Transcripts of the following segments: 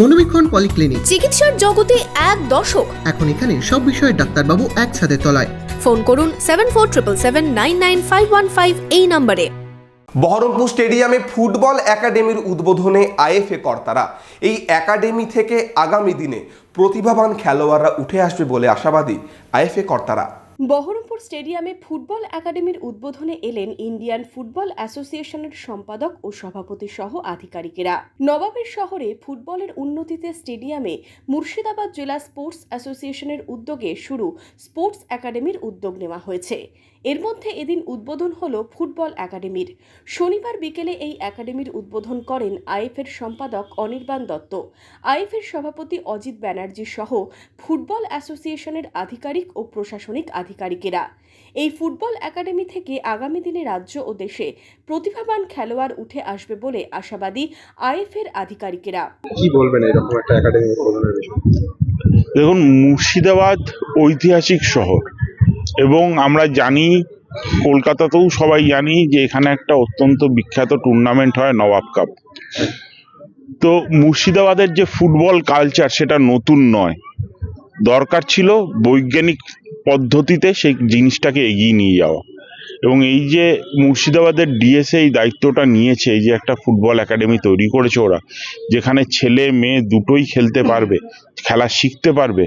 মনোবীক্ষণ polyclinic, চিকিৎসার জগতে এক দশক। এখন এখানে সব বিষয়ে ডাক্তারবাবু একসাথে তলায়। ফোন করুন 7477999515 এই নম্বরে। বহরমপুর স্টেডিয়ামে ফুটবল একাডেমির উদ্বোধনে আইএফএ কর্তারা। এই একাডেমি থেকে আগামী দিনে প্রতিভাবান খেলোয়াড়রা উঠে আসবে বলে আশাবাদী আইএফএ কর্তারা। বহরমপুর স্টেডিয়ামে ফুটবল একাডেমির উদ্বোধনে এলেন ইন্ডিয়ান ফুটবল অ্যাসোসিয়েশনের সম্পাদক ও সভাপতি সহ আধিকারিকেরা। নবাবের শহরে ফুটবলের উন্নতিতে স্টেডিয়ামে মুর্শিদাবাদ জেলা স্পোর্টস অ্যাসোসিয়েশনের উদ্যোগে শুরু স্পোর্টস একাডেমির উদ্যোগ নেওয়া হয়েছে। এর মধ্যে এদিন উদ্বোধন হলো ফুটবল একাডেমির। শনিবার বিকেলে এই একাডেমির উদ্বোধন করেন আইএফের সম্পাদক অনির্বাণ দত্ত, আইএফের সভাপতি অজিত ব্যানার্জি সহ ফুটবল অ্যাসোসিয়েশনের আধিকারিক ও প্রশাসনিক আধিকারিকেরা। এই ফুটবল একাডেমি থেকে আগামী দিনে রাজ্য ও দেশে প্রতিভাবান খেলোয়াড় উঠে আসবে বলে আশাবাদী আইএফের আধিকারিকেরা। কি বলবেন এরকম একটা একাডেমি উদ্বোধনের বিষয়ে? দেখুন, মুর্শিদাবাদ ঐতিহাসিক শহর এবং আমরা জানি, কলকাতাতেও সবাই জানি যে এখানে একটা অত্যন্ত বিখ্যাত টুর্নামেন্ট হয় নবাব কাপ। তো মুর্শিদাবাদের যে ফুটবল কালচার সেটা নতুন নয়, দরকার ছিল বৈজ্ঞানিক পদ্ধতিতে সেই জিনিসটাকে এগিয়ে নিয়ে যাওয়া। এবং এই যে মুর্শিদাবাদের ডিএসএ এই দায়িত্বটা নিয়েছে, এই যে একটা ফুটবল একাডেমি তৈরি করেছে ওরা, যেখানে ছেলে মেয়ে দুটোই খেলতে পারবে, খেলা শিখতে পারবে,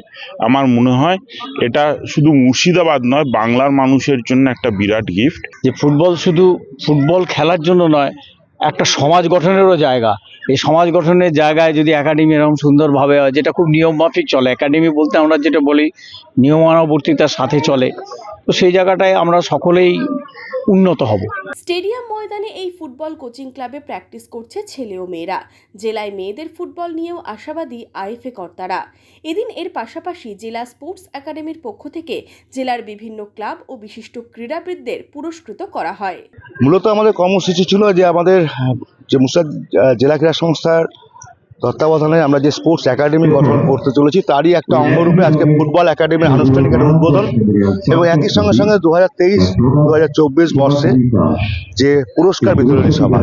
আমার মনে হয় এটা শুধু মুর্শিদাবাদ নয়, বাংলার মানুষের জন্য একটা বিরাট গিফট। যে ফুটবল শুধু ফুটবল খেলার জন্য নয়, একটা সমাজ গঠনেরও জায়গা। এই সমাজ গঠনের জায়গায় যদি একাডেমি এরকম সুন্দরভাবে হয়, যেটা খুব নিয়মমাফিক চলে, একাডেমি বলতে আমরা যেটা বলি নিয়মানুবর্তিতার সাথে চলে, তো সেই জায়গাটায় আমরা সকলেই উন্নত হব। স্টেডিয়াম ময়দানে এই ফুটবল কোচিং ক্লাবে প্র্যাকটিস করছে ছেলে ও মেয়েরা। জেলায় মেয়েদের ফুটবল নিয়েও আশাবাদী আইএফএ কর্তারা। এদিন এর পাশাপাশি জেলা স্পোর্টস একাডেমির পক্ষ থেকে জেলার বিভিন্ন ক্লাব ও বিশিষ্ট ক্রীড়াবিদদের পুরস্কৃত করা হয়। মূলত আমাদের কর্মসূচি ছিল যে আমাদের যে মুর্শিদাবাদ জেলা ক্রীড়া সংস্থার তত্ত্বাবধানে আমরা যে স্পোর্টস একাডেমি গঠন করতে চলেছি, তারই একটা অঙ্গরূপে আজকে ফুটবল একাডেমির আনুষ্ঠানিক উদ্বোধন এবং একই সঙ্গে সঙ্গে 2023-2024 বর্ষে যে পুরস্কার বিতরণী সভা,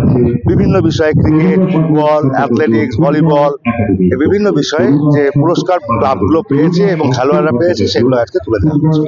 বিভিন্ন বিষয়ে ক্রিকেট, ফুটবল, অ্যাথলেটিক্স, ভলিবল, বিভিন্ন বিষয়ে যে পুরস্কার ক্লাবগুলো পেয়েছে এবং খেলোয়াড়রা পেয়েছে, সেগুলো আজকে তুলে দেওয়া হচ্ছে।